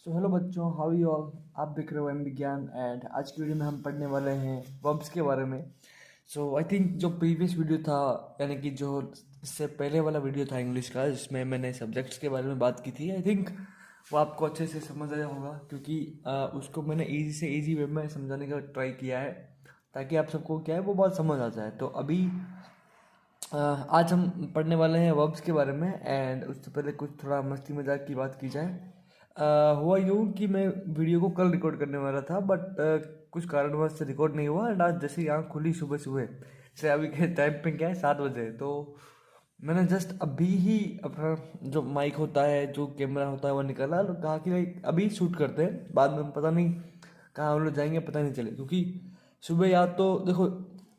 Hello बच्चों, how you all. आप देख रहे हो एम विज्ञान एंड आज की वीडियो में हम पढ़ने वाले हैं वर्ब्स के बारे में। आई थिंक जो प्रीवियस वीडियो था, यानी कि जो इससे पहले वाला वीडियो था इंग्लिश का, जिसमें मैंने सब्जेक्ट्स के बारे में बात की थी, आई थिंक वो आपको अच्छे से समझ आया होगा, क्योंकि उसको मैंने ईजी से ईजी वे में समझाने का ट्राई किया है ताकि आप सबको क्या है वो बात समझ आ जाए। तो अभी आज हम पढ़ने वाले हैं वर्ब्स के बारे में। एंड उससे पहले कुछ थोड़ा मस्ती मजाक की बात की जाए। हुआ यूँ कि मैं वीडियो को कल रिकॉर्ड करने वाला था, बट कुछ कारणवश से रिकॉर्ड नहीं हुआ। एंड आज जैसे ही आँख खुली सुबह सुबह से, अभी के टाइम पे क्या है 7 बजे, तो मैंने जस्ट अभी ही अपना जो माइक होता है, जो कैमरा होता है, वो निकाला और कहा कि भाई अभी शूट करते हैं, बाद में पता नहीं कहाँ हम लोग जाएंगे पता नहीं चले। क्योंकि सुबह या तो देखो,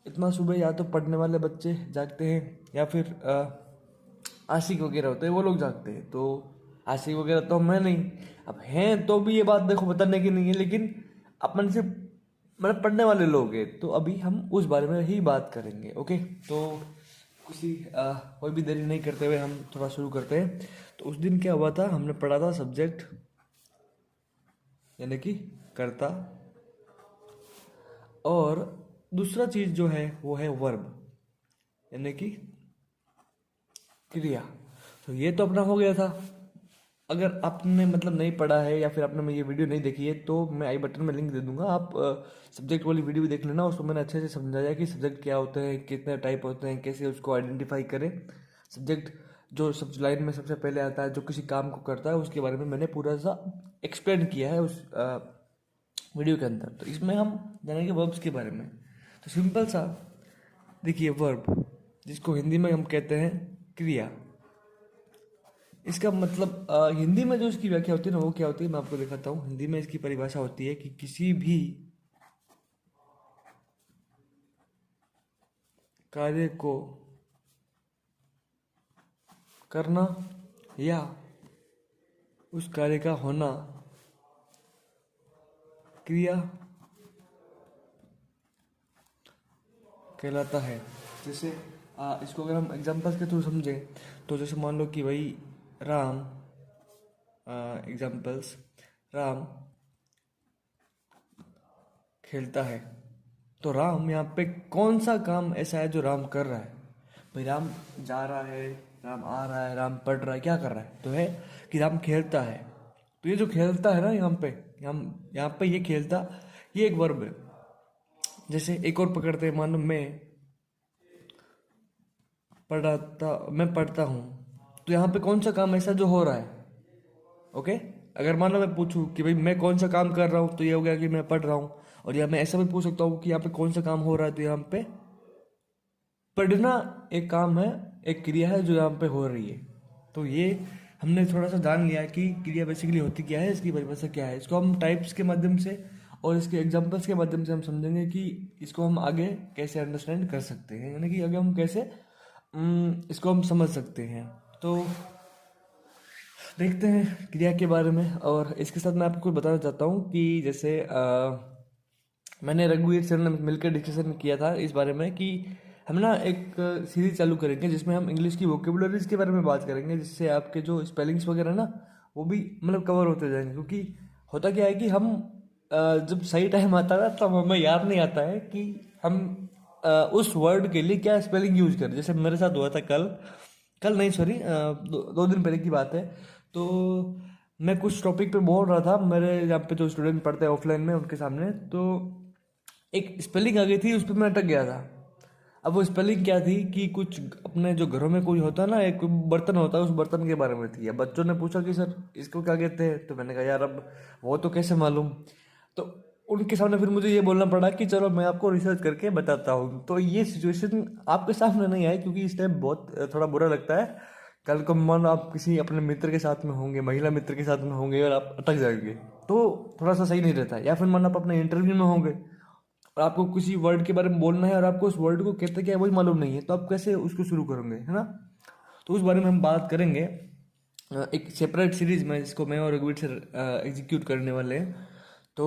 इतना सुबह या तो पढ़ने वाले बच्चे जागते हैं या फिर आशिक वगैरह होते हैं वो लोग जागते हैं। तो आशिक वगैरह तो मैं नहीं, अब हैं तो भी ये बात देखो बताने की नहीं है, लेकिन अपन से मतलब पढ़ने वाले लोग हैं, तो अभी हम उस बारे में ही बात करेंगे। ओके, तो किसी कोई भी देरी नहीं करते हुए हम थोड़ा शुरू करते हैं। तो उस दिन क्या हुआ था, हमने पढ़ा था सब्जेक्ट यानी कि कर्ता, और दूसरा चीज जो है वो है वर्ब यानी कि क्रिया। तो ये तो अपना हो गया था। अगर आपने मतलब नहीं पढ़ा है या फिर आपने ये वीडियो नहीं देखी है, तो मैं आई बटन में लिंक दे दूंगा, आप सब्जेक्ट वाली वीडियो भी देख लेना। उसको मैंने अच्छे से समझाया कि सब्जेक्ट क्या होते हैं, कितने टाइप होते हैं, कैसे उसको आइडेंटिफाई करें। सब्जेक्ट जो सब लाइन में सबसे पहले आता है, जो किसी काम को करता है, उसके बारे में मैंने पूरा सा एक्सप्लेन किया है उस वीडियो के अंदर। तो इसमें हम जानेंगे वर्ब्स के बारे में। तो सिंपल सा देखिए, वर्ब जिसको हिंदी में हम कहते हैं क्रिया, इसका मतलब हिंदी में जो इसकी व्याख्या होती है ना, वो क्या होती है मैं आपको दिखाता हूँ। हिंदी में इसकी परिभाषा होती है कि किसी भी कार्य को करना या उस कार्य का होना क्रिया कहलाता है। जैसे इसको अगर हम एग्जांपल्स के थ्रू समझें, तो जैसे मान लो कि भाई राम, एग्जांपल्स, राम खेलता है। तो राम यहाँ पे कौन सा काम ऐसा है जो राम कर रहा है? भाई राम जा रहा है, राम आ रहा है, राम पढ़ रहा है, क्या कर रहा है? तो है कि राम खेलता है। तो ये जो खेलता है ना, यहाँ पे ये खेलता, ये एक वर्ब है। जैसे एक और पकड़ते हैं, मानो मैं पढ़ता हूँ। तो यहाँ पे कौन सा काम ऐसा जो हो रहा है? ओके, अगर मान लो मैं पूछूं कि भाई मैं कौन सा काम कर रहा हूँ, तो ये हो गया कि मैं पढ़ रहा हूँ। और या मैं ऐसा भी पूछ सकता हूँ कि यहाँ पे कौन सा काम हो रहा है, तो यहाँ पे पढ़ना एक काम है, एक क्रिया है जो यहाँ पे हो रही है। तो ये हमने थोड़ा सा जान लिया कि क्रिया बेसिकली होती क्या है, इसकी परिभाषा क्या है। इसको हम टाइप्स के माध्यम से और इसके एग्जांपल्स के माध्यम से हम समझेंगे कि इसको हम आगे कैसे अंडरस्टैंड कर सकते हैं, यानी कि आगे हम कैसे इसको हम समझ सकते हैं। तो देखते हैं क्रिया के बारे में। और इसके साथ मैं आपको कुछ बताना चाहता हूँ कि जैसे मैंने रघुवीर सर ने मिलकर डिस्कशन किया था इस बारे में कि हम ना एक सीरीज चालू करेंगे जिसमें हम इंग्लिश की वोकेबुलरीज के बारे में बात करेंगे, जिससे आपके जो स्पेलिंग्स वगैरह ना वो भी मतलब कवर होते जाएंगे। क्योंकि होता क्या है कि हम जब सही टाइम आता है ना, तब हमें याद नहीं आता है कि हम उस वर्ड के लिए क्या स्पेलिंग यूज करें। जैसे मेरे साथ हुआ था कल, कल नहीं सॉरी, 2 दिन पहले की बात है। तो मैं कुछ टॉपिक पे बोल रहा था, मेरे यहाँ पे जो स्टूडेंट पढ़ते हैं ऑफलाइन में उनके सामने, तो एक स्पेलिंग आ गई थी, उस पर मैं अटक गया था। अब वो स्पेलिंग क्या थी कि कुछ अपने जो घरों में कोई होता है ना, एक बर्तन होता है, उस बर्तन के बारे में थी। अब बच्चों ने पूछा कि सर इसको क्या कहते हैं, तो मैंने कहा यार अब वो तो कैसे मालूम। तो उनके सामने फिर मुझे ये बोलना पड़ा कि चलो मैं आपको रिसर्च करके बताता हूँ। तो ये सिचुएशन आपके सामने नहीं आई, क्योंकि इस टाइम बहुत थोड़ा बुरा लगता है। कल को मान आप किसी अपने मित्र के साथ में होंगे, महिला मित्र के साथ में होंगे, और आप अटक जाएंगे, तो थोड़ा सा सही नहीं रहता है। या फिर मान आप अपने इंटरव्यू में होंगे और आपको किसी वर्ड के बारे में बोलना है और आपको उस वर्ड को कहते क्या है वही मालूम नहीं है, तो आप कैसे उसको शुरू करोगे, है ना? तो उस बारे में हम बात करेंगे एक सेपरेट सीरीज में, जिसको मैं और रघुवीर सर एग्जीक्यूट करने वाले हैं। तो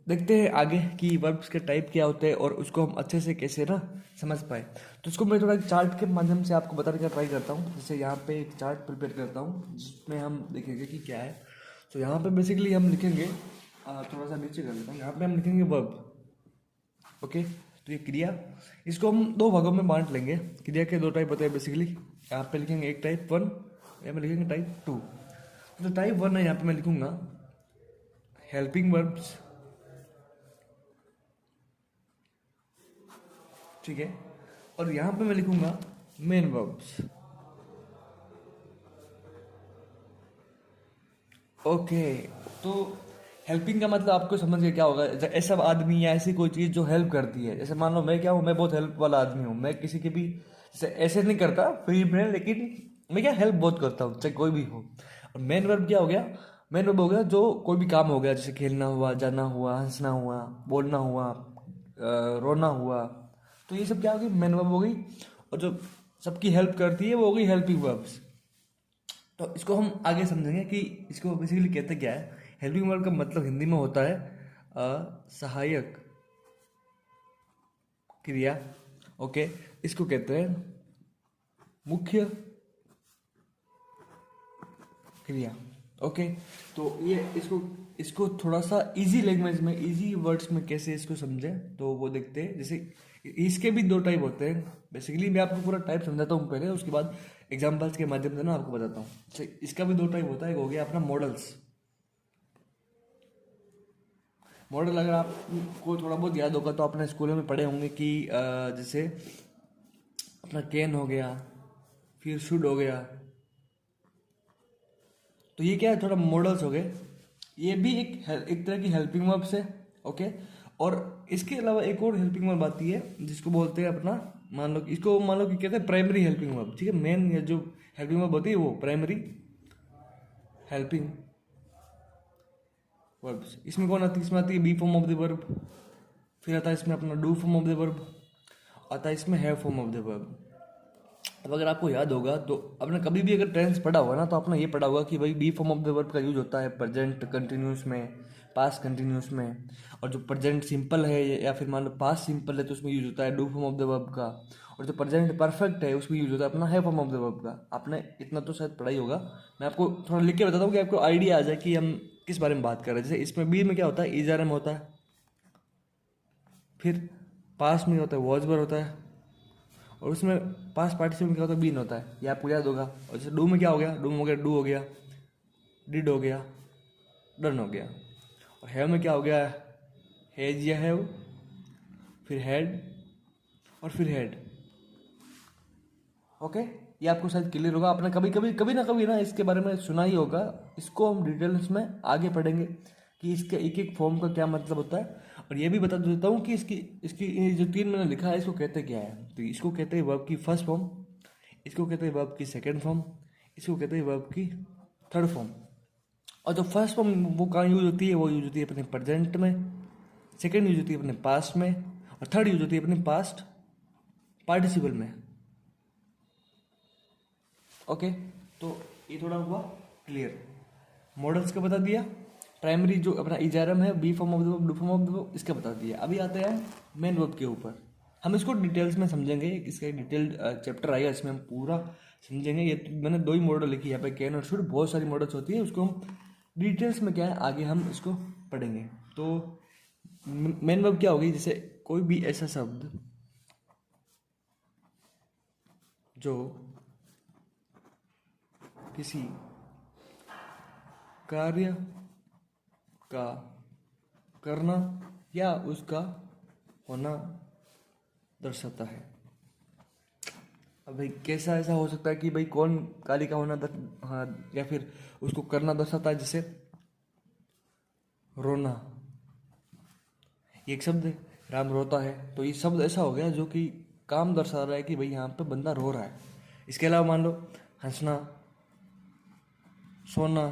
देखते हैं आगे कि वर्ब्स के टाइप क्या होते हैं और उसको हम अच्छे से कैसे ना समझ पाए। तो इसको मैं थोड़ा चार्ट के माध्यम से आपको बताने का ट्राई करता हूँ। जैसे यहाँ पे एक चार्ट प्रिपेयर करता हूँ जिसमें हम देखेंगे कि क्या है। तो यहाँ पे बेसिकली हम लिखेंगे थोड़ा सा नीचे कर लेता हूँ, यहाँ पे हम लिखेंगे वर्ब। ओके, तो ये क्रिया, इसको हम दो भागों में बांट लेंगे। क्रिया के दो टाइप होते हैं बेसिकली। यहाँ पे लिखेंगे एक टाइप 1, यहाँ पे लिखेंगे टाइप 2। तो टाइप 1 है, यहाँ पे मैं लिखूंगा हेल्पिंग वर्ब्स, ठीक है, और यहाँ पे मैं लिखूंगा मेन वर्ब्स। ओके, तो हेल्पिंग का मतलब आपको समझ गया क्या होगा? ऐसा आदमी या ऐसी कोई चीज़ जो हेल्प करती है। जैसे मान लो मैं क्या हूँ, मैं बहुत हेल्प वाला आदमी हूँ। मैं किसी के भी जैसे ऐसे नहीं करता फ्री में, लेकिन मैं क्या हेल्प बहुत करता हूँ, चाहे कोई भी हो। और मेन वर्ब क्या हो गया? मेन वर्ब हो गया जो कोई भी काम हो गया, जैसे खेलना हुआ, जाना हुआ, हंसना हुआ, बोलना हुआ, रोना हुआ, तो ये सब क्या होगी? मेन वर्ब हो गई। और जो सबकी हेल्प करती है वो हो गई हेल्पिंग वर्ब्स। तो इसको हम आगे समझेंगे कि इसको बेसिकली कहते क्या है। हेल्पिंग वर्ब का मतलब हिंदी में होता है सहायक क्रिया। ओके, इसको कहते हैं मुख्य क्रिया। ओके, तो ये इसको इसको थोड़ा सा इजी लैंग्वेज में, इजी वर्ड्स में कैसे इसको समझें, तो वो देखते हैं। जैसे इसके भी दो टाइप होते हैं बेसिकली। मैं आपको पूरा टाइप समझाता हूँ पहले, उसके बाद एग्जाम्पल्स के माध्यम से ना आपको बताता हूँ। जैसे इसका भी दो टाइप होता है। एक हो गया अपना मॉडल्स। मॉडल अगर आपको थोड़ा बहुत याद होगा तो अपने स्कूलों में पढ़े होंगे कि जैसे अपना कैन हो गया, फिर शुड हो गया, तो ये क्या है? थोड़ा मॉडल्स हो गए। ये भी एक तरह की हेल्पिंग वर्ब्स है। ओके, और इसके अलावा एक और हेल्पिंग वर्ब आती है जिसको बोलते हैं अपना, मान लो कि कहते हैं प्राइमरी हेल्पिंग वर्ब। ठीक है, मेन ये जो हेल्पिंग वर्ब होती है वो प्राइमरी हेल्पिंग वर्ब्स। इसमें कौन आती है? इसमें आती है be form of the verb, फिर आता है इसमें अपना do form of the verb, आता है इसमें have form of the verb. अब अगर आपको याद होगा तो आपने कभी भी अगर टेंस पढ़ा होगा ना, तो आपने ये पढ़ा होगा कि भाई be form of the verb का यूज होता है प्रेजेंट कंटिन्यूस में, पास्ट कंटिन्यूस में। और जो प्रेजेंट सिंपल है या फिर मान लो पास्ट सिंपल है तो उसमें यूज होता है do form of the verb का। और जो प्रेजेंट परफेक्ट है उसमें यूज होता है अपना है फॉर्म ऑफ द वर्ब का। आपने इतना तो शायद पढ़ा ही होगा। मैं आपको थोड़ा लिख के बताता हूँ कि आपको आइडिया आ जाए कि हम किस बारे में बात कर रहे हैं। जैसे इसमें बी में क्या होता है? इज आर एम होता है, फिर पास्ट में होता है वॉज वर होता है, और उसमें पास्ट पार्टिसिपल में क्या होता है? बीन होता है। ये आपको याद होगा। और जैसे डू में क्या हो गया? डू में हो गया डू हो गया, डिड हो गया, डन हो गया। और हैव में क्या हो गया? हैज या हैव, फिर हैड और फिर हैड। ओके, ये आपको शायद क्लियर होगा। आपने कभी ना इसके बारे में सुना ही होगा। इसको हम डिटेल्स में आगे पढ़ेंगे कि इसके एक एक फॉर्म का क्या मतलब होता है। और ये भी बता देता हूँ कि इसकी इसकी ये जो तीन मैंने लिखा है इसको कहते क्या है। तो इसको कहते हैं वर्ब की फर्स्ट फॉर्म, इसको कहते हैं वर्ब की सेकेंड फॉर्म, इसको कहते हैं वर्ब की थर्ड फॉर्म। और जो फर्स्ट फॉर्म वो कहाँ यूज होती है? वो यूज होती है अपने प्रेजेंट में, सेकेंड यूज होती है अपने पास्ट में, और थर्ड यूज होती है अपने पास्ट पार्टिसिपल में। ओके, तो ये थोड़ा हुआ क्लियर। मॉडल्स का बता दिया, प्राइमरी जो अपना इजारम है, be form of the verb, do form of the verb, इसका बता दिया। अभी आते हैं मेन वर्ब के ऊपर। हम इसको डिटेल्स में समझेंगे। इसका एक डिटेल्ड चैप्टर आएगा, इसमें हम पूरा समझेंगे। ये मैंने दो ही मॉडल लिखी है यहाँ पे, कैन और शुड। बहुत सारी मॉडल्स होती है, उसको हम डिटेल्स में क्या है आगे हम इसको पढ़ेंगे। तो मेन वर्ब क्या होगी? जैसे कोई भी ऐसा शब्द जो किसी कार्य का करना या उसका होना दर्शाता है। अब भाई कैसा ऐसा हो सकता है कि भाई कौन कार्य का होना हाँ, या फिर उसको करना दर्शाता है? जैसे रोना, ये एक शब्द है, राम रोता है। तो ये शब्द ऐसा हो गया जो कि काम दर्शा रहा है कि भाई यहाँ पे बंदा रो रहा है। इसके अलावा मान लो हंसना, सोना,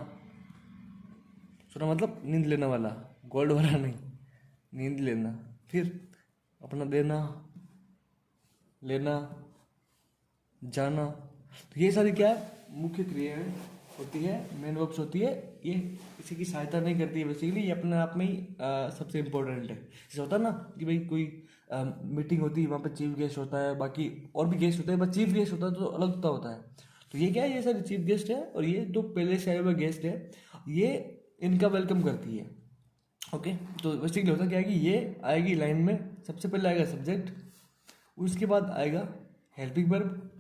सोना मतलब नींद लेने वाला, गोल्ड वाला नहीं, नींद लेना। फिर अपना देना, लेना, जाना। तो ये सारी क्या है? मुख्य क्रियाएं होती है, मेन वर्ब्स होती है। ये किसी की सहायता नहीं करती है बेसिकली, ये अपने आप में ही सबसे इम्पोर्टेंट है। जैसे होता है ना कि भाई कोई मीटिंग होती है, वहाँ पे चीफ गेस्ट होता है, बाकी और भी गेस्ट होते हैं, बस चीफ गेस्ट होता है तो अलग होता है। तो ये क्या है? ये सारे चीफ गेस्ट है, और ये जो पहले से आए हुए गेस्ट है, ये इनका वेलकम करती है। ओके, तो बेसिकली होता क्या है कि ये आएगी लाइन में, सबसे पहले आएगा सब्जेक्ट, उसके बाद आएगा हेल्पिंग वर्ब,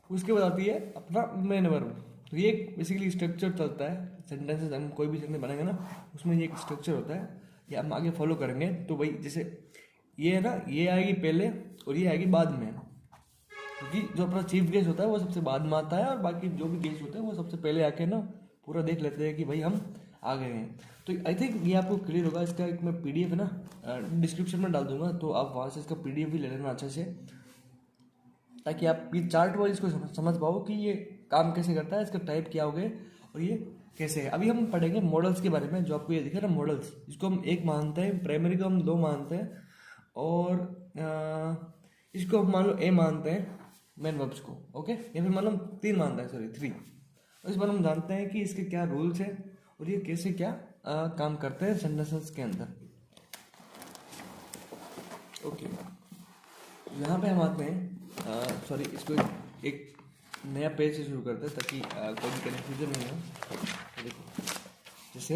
उसके बाद आती है अपना मेन वर्ब। तो ये बेसिकली स्ट्रक्चर चलता है सेंटेंसेस, हम कोई भी सेंटेंस बनाएंगे ना उसमें ये एक स्ट्रक्चर होता है, ये हम आगे फॉलो करेंगे। तो भाई जैसे ये है ना, ये आएगी पहले और ये आएगी बाद में, क्योंकि जो अपना चीफ गेस्ट होता है वो सबसे बाद में आता है और बाकी जो भी गेस्ट होते हैं वो सबसे पहले आके ना पूरा देख लेते हैं कि भाई हम आ गए हैं। तो आई थिंक ये आपको क्लियर होगा। इसका एक मैं PDF है ना डिस्क्रिप्शन में डाल दूंगा, तो आप वहाँ से इसका PDF भी ले लेना अच्छे से, ताकि आप ये चार्ट वाइज इसको समझ पाओ कि ये काम कैसे करता है, इसका टाइप क्या हो गए और ये कैसे है। अभी हम पढ़ेंगे मॉडल्स के बारे में। जो आपको ये दिखा ना मॉडल्स, इसको हम एक मानते हैं, प्राइमरी को हम 2 मानते हैं, और इसको हम मान लो A मानते हैं मेन वर्ब्स को, ओके, या फिर मान लो 3 मानते हैं, सॉरी 3। और इस बार हम जानते हैं कि इसके क्या रूल्स हैं और ये कैसे क्या काम करते हैं सेंटेंसेस के अंदर। ओके, यहाँ पे हम आते हैं, सॉरी इसको एक नया पेज से शुरू करते हैं ताकि कोई भी कन्फ्यूजन नहीं हो। देखो जैसे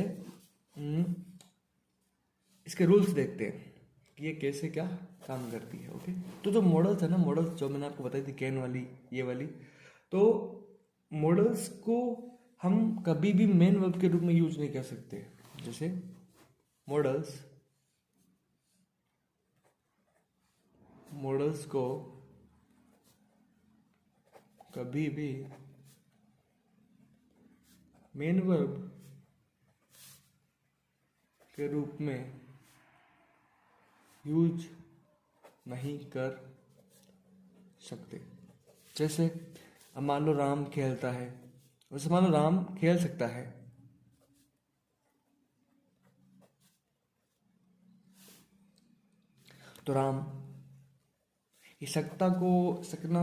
इसके रूल्स देखते हैं कि ये कैसे क्या काम करती है। ओके, तो जो मॉडल्स है ना, मॉडल्स जो मैंने आपको बताई थी कैन वाली, ये वाली, तो मॉडल्स को हम कभी भी मेन वर्ब के रूप में यूज नहीं कर सकते। जैसे मॉडल्स को कभी भी मेन वर्ब के रूप में यूज नहीं कर सकते। जैसे अब मान लो राम खेलता है, वैसे मान लो राम खेल सकता है, तो राम ये सकना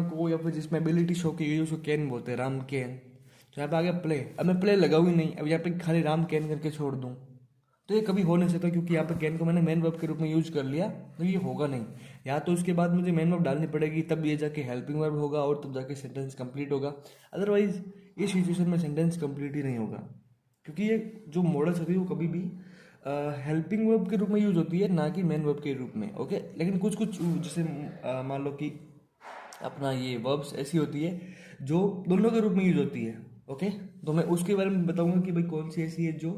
को या फिर जिसमें एबिलिटी शो की गई उसको कैन बोलते हैं, राम कैन। तो यहाँ पे आ गया प्ले, अब मैं प्ले लगाऊँ ही नहीं, अब यहाँ पे खाली राम कैन करके छोड़ दूँ तो ये कभी हो नहीं सकता, क्योंकि यहाँ पे कैन को मैंने मेन वर्ब के रूप में यूज कर लिया, तो ये होगा नहीं। या तो उसके बाद मुझे मेन वर्ब डालनी पड़ेगी, तब ये जाके हेल्पिंग वर्ब होगा और तब जाके सेंटेंस कंप्लीट होगा। अदरवाइज इस सिचुएशन में सेंटेंस कंप्लीट ही नहीं होगा, क्योंकि ये जो मॉडल्स होती है वो कभी भी हेल्पिंग वर्ब के रूप में यूज होती है, ना कि मेन वर्ब के रूप में। ओके, लेकिन कुछ जैसे मान लो कि अपना ये वर्ब्स ऐसी होती है जो दोनों के रूप में यूज होती है। ओके, तो मैं उसके बारे में बताऊंगा कि भाई कौन सी ऐसी है जो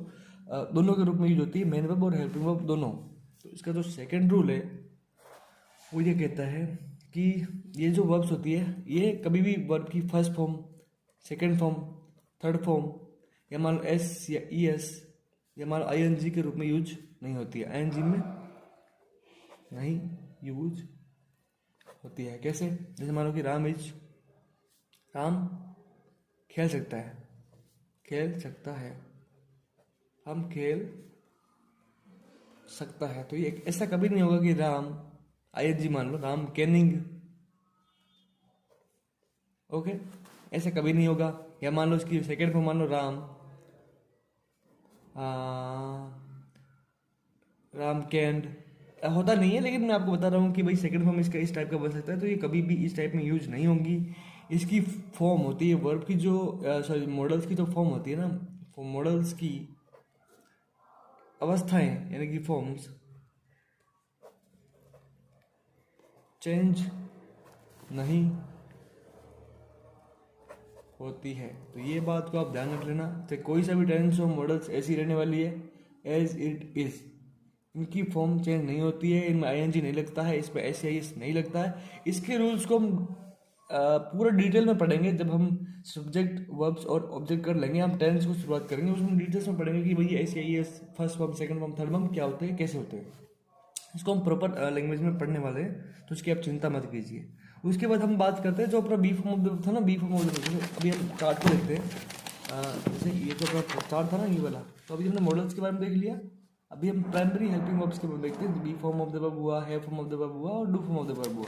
दोनों के रूप में यूज होती है, मेन वर्ब और हेल्पिंग वर्ब दोनों। तो इसका जो सेकंड रूल है वो ये कहता है कि ये जो वर्ब्स होती है ये कभी भी वर्ब की first form, second form, third form, या मान लो एस या ES या मान लो ING के रूप में यूज नहीं होती है। ING में नहीं यूज होती है। कैसे? जैसे मान लो कि राम खेल सकता है, हम खेल सकता है, तो ये ऐसा कभी नहीं होगा कि राम ING मान लो राम कैनिंग, ओके, ऐसा कभी नहीं होगा। या मान लो इसकी सेकंड फॉर्म मान लो राम कैंड, होता नहीं है, लेकिन मैं आपको बता रहा हूँ कि भाई सेकंड फॉर्म इसका इस टाइप का बन सकता है, तो ये कभी भी इस टाइप में यूज नहीं होंगी। इसकी फॉर्म होती है वर्ब की जो सॉरी मॉडल्स की जो फॉर्म होती है ना, मॉडल्स की अवस्थाएं यानी कि फॉर्म्स चेंज नहीं होती है। तो ये बात को आप ध्यान रख लेना, तो कोई सा भी टेंस हो मॉडल्स ऐसी रहने वाली है एज इट इज, इनकी फॉर्म चेंज नहीं होती है, इनमें ING नहीं लगता है, इसमें SIS नहीं लगता है। इसके रूल्स को हम पूरा डिटेल में पढ़ेंगे जब हम सब्जेक्ट वर्ब्स और ऑब्जेक्ट कर लेंगे, हम टेंस को शुरुआत करेंगे, उसमें डिटेल्स में पढ़ेंगे कि भाई SIS first form, second form, third form क्या होते हैं, कैसे होते हैं। इसको हम प्रॉपर लैंग्वेज में पढ़ने वाले हैं, तो उसकी आप चिंता मत कीजिए। उसके बाद हम बात करते हैं जो अपना बी फॉर्म ऑफ द था ना, बी फॉर्म ऑफ द, अभी हम चार्ट को देखते हैं। जैसे ये जो अपना चार्ट था ना ये वाला, तो अभी हमने मॉडल्स के बारे में देख लिया। अभी हम प्राइमरी हेल्पिंग वर्ब्स के बारे में देखते हैं। B form of the verb हुआ, have form of the verb हुआ और do form of the verb हुआ।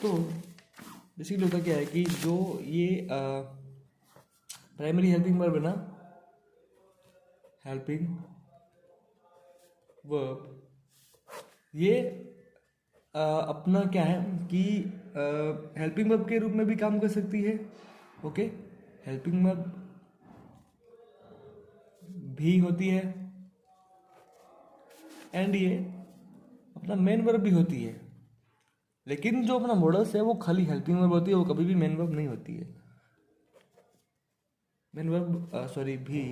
तो बेसिकली होता क्या है कि जो ये प्राइमरी हेल्पिंग वर्ब है ना, हेल्पिंग वर्ब, ये अपना क्या है कि हेल्पिंग वर्ब के रूप में भी काम कर सकती है। ओके, हेल्पिंग वर्ब भी होती है, एंड ये अपना मेन वर्ब भी होती है। लेकिन जो अपना मॉडल्स है वो खाली हेल्पिंग वर्ब होती है, वो कभी भी मेन वर्ब नहीं होती है। मेन वर्ब सॉरी भी।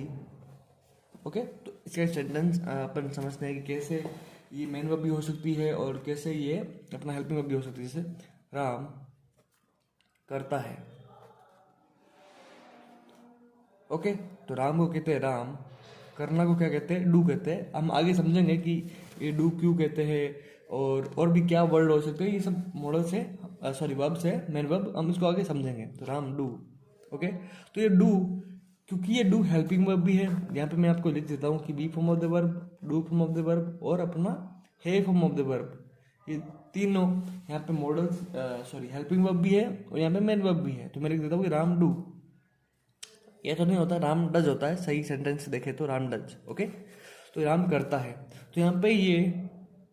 ओके, तो इसका सेंटेंस अपन समझते हैं कि कैसे ये मेन वर्ब भी हो सकती है और कैसे ये अपना हेल्पिंग वर्ब भी हो सकती है। जैसे राम करता है। ओके, तो राम को कहते हैं राम, करना को क्या कहते हैं, डू कहते हैं। हम आगे समझेंगे कि ये डू क्यों कहते हैं और भी क्या वर्ड हो सकते हैं। ये सब मॉडल से सॉरी वर्ब से मेन वर्ब, हम इसको आगे समझेंगे। तो राम डू। ओके, तो ये डू, क्योंकि ये डू हेल्पिंग वर्ब भी है, यहाँ पे मैं आपको लिख देता हूँ कि be form of the verb, do form of the verb और अपना है फॉर्म ऑफ द वर्ब, ये तीनों यहाँ पे मॉडल्स सॉरी हेल्पिंग वर्ब भी है और यहाँ पे मेन वर्ब भी है। तो मैं लिख देता हूँ कि राम डू। ये तो नहीं होता, राम डज होता है, सही सेंटेंस देखे तो राम डज। ओके, तो राम करता है, तो यहाँ पे ये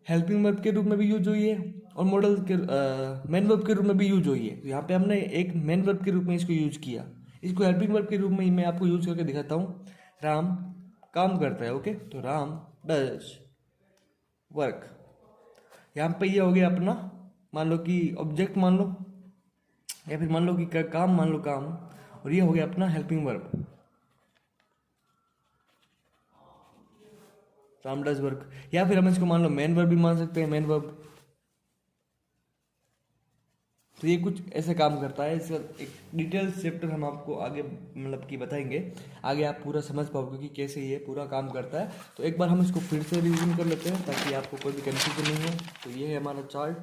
हेल्पिंग वर्ब के रूप में भी यूज हुई है और मॉडल के मेन वर्ब के रूप में भी यूज हुई है। तो यहाँ पे हमने एक मेन वर्ब के रूप में इसको यूज किया, इसको हेल्पिंग वर्ब के रूप में ही मैं आपको यूज करके दिखाता हूँ। राम काम करता है। ओके, तो राम डज वर्क। यहाँ पे ये हो गया अपना, मान लो कि ऑब्जेक्ट मान लो, या फिर मान लो कि काम मान लो काम, और ये हो गया अपना helping verb, Ram does work. या फिर हम इसको मान लो मेन वर्ब भी मान सकते हैं, मेन वर्ब। तो ये कुछ ऐसे काम करता है। इसका एक डिटेल चैप्टर हम आपको आगे मतलब कि बताएंगे, आगे आप पूरा समझ पाओगे कि कैसे ये पूरा काम करता है। तो एक बार हम इसको फिर से रिवीजन कर लेते हैं ताकि आपको कोई भी कंफ्यूजन नहीं हो। तो ये है हमारा चार्ट,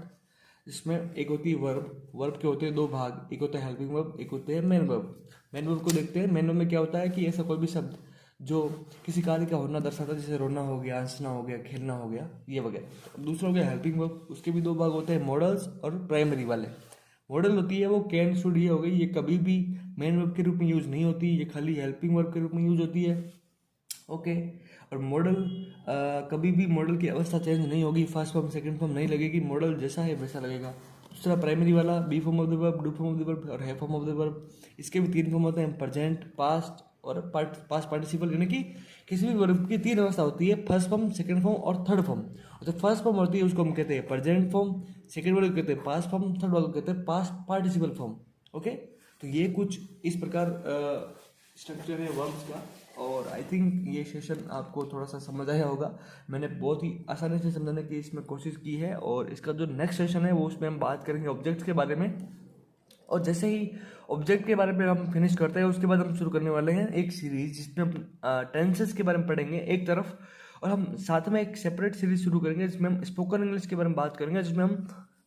इसमें एक होती है वर्ब, वर्ब के होते हैं दो भाग, एक होता है हेल्पिंग वर्ब, एक होते हैं मेन वर्ब। मेन वर्ब को देखते हैं। मेन वर्ब में क्या होता है कि ऐसा कोई भी शब्द जो किसी कार्य का होना दर्शाता है, जैसे रोना हो गया, हंसना हो गया, खेलना हो गया, ये वगैरह। दूसरा हो गया हेल्पिंग वर्ब, उसके भी दो भाग होते हैं, मॉडल्स और प्राइमरी वाले। मॉडल होती है वो कैन शुड ये हो गई, ये कभी भी मेन वर्ब के रूप में यूज नहीं होती, ये खाली हेल्पिंग वर्ब के रूप में यूज होती है। ओके, और मॉडल कभी भी मॉडल की अवस्था चेंज नहीं होगी, फर्स्ट फॉर्म सेकंड फॉर्म नहीं लगेगी, मॉडल जैसा है वैसा लगेगा। दूसरा प्राइमरी वाला be form of the verb, do form of the verb और है फॉर्म ऑफ द वर्ब। इसके भी तीन फॉर्म होते हैं, प्रेजेंट, पास्ट और पास्ट पार्टिसिपल, यानी कि किसी भी वर्ब की तीन अवस्था होती है, फर्स्ट फॉर्म, सेकंड फॉर्म और थर्ड फॉर्म। तो फर्स्ट फॉर्म होती है उसको हम कहते हैं प्रेजेंट फॉर्म, सेकंड वाले को कहते हैं पास्ट फॉर्म, थर्ड वाले को कहते हैं पास्ट पार्टिसिपल फॉर्म। ओके, तो ये कुछ इस प्रकार स्ट्रक्चर है वर्ब्स का। और आई थिंक ये सेशन आपको थोड़ा सा समझ आया होगा। मैंने बहुत ही आसानी से समझाने की इसमें कोशिश की है। और इसका जो नेक्स्ट सेशन है वो उसमें हम बात करेंगे ऑब्जेक्ट्स के बारे में। और जैसे ही ऑब्जेक्ट के बारे में हम फिनिश करते हैं उसके बाद हम शुरू करने वाले हैं एक सीरीज जिसमें हम टेंसेस के बारे में पढ़ेंगे एक तरफ, और हम साथ में एक सेपरेट सीरीज शुरू करेंगे जिसमें हम स्पोकन इंग्लिश के बारे में बात करेंगे, जिसमें हम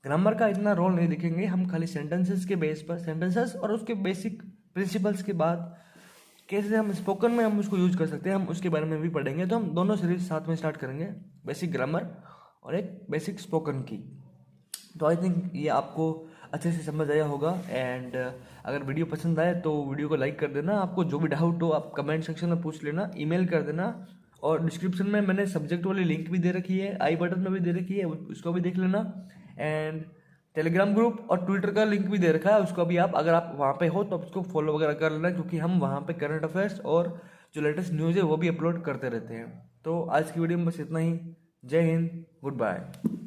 ग्रामर का इतना रोल नहीं देखेंगे, हम खाली सेंटेंसेस के बेस पर, सेंटेंसेस और उसके बेसिक प्रिंसिपल्स के बाद कैसे हम स्पोकन में हम उसको यूज कर सकते हैं, हम उसके बारे में भी पढ़ेंगे। तो हम दोनों सीरीज साथ में स्टार्ट करेंगे, बेसिक ग्रामर और एक बेसिक स्पोकन की। तो आई थिंक ये आपको अच्छे से समझ आया होगा। एंड अगर वीडियो पसंद आए तो वीडियो को लाइक कर देना। आपको जो भी डाउट हो आप कमेंट सेक्शन में पूछ लेना, ईमेल कर देना। और डिस्क्रिप्शन में मैंने सब्जेक्ट वाली लिंक भी दे रखी है, आई बटन में भी दे रखी है, उसको भी देख लेना। एंड टेलीग्राम ग्रुप और ट्विटर का लिंक भी दे रखा है, उसको भी आप अगर आप वहाँ पे हो तो उसको फॉलो वगैरह कर लेना, क्योंकि हम वहाँ पे करंट अफेयर्स और जो लेटेस्ट न्यूज़ है वो भी अपलोड करते रहते हैं। तो आज की वीडियो में बस इतना ही। जय हिंद, गुड बाय।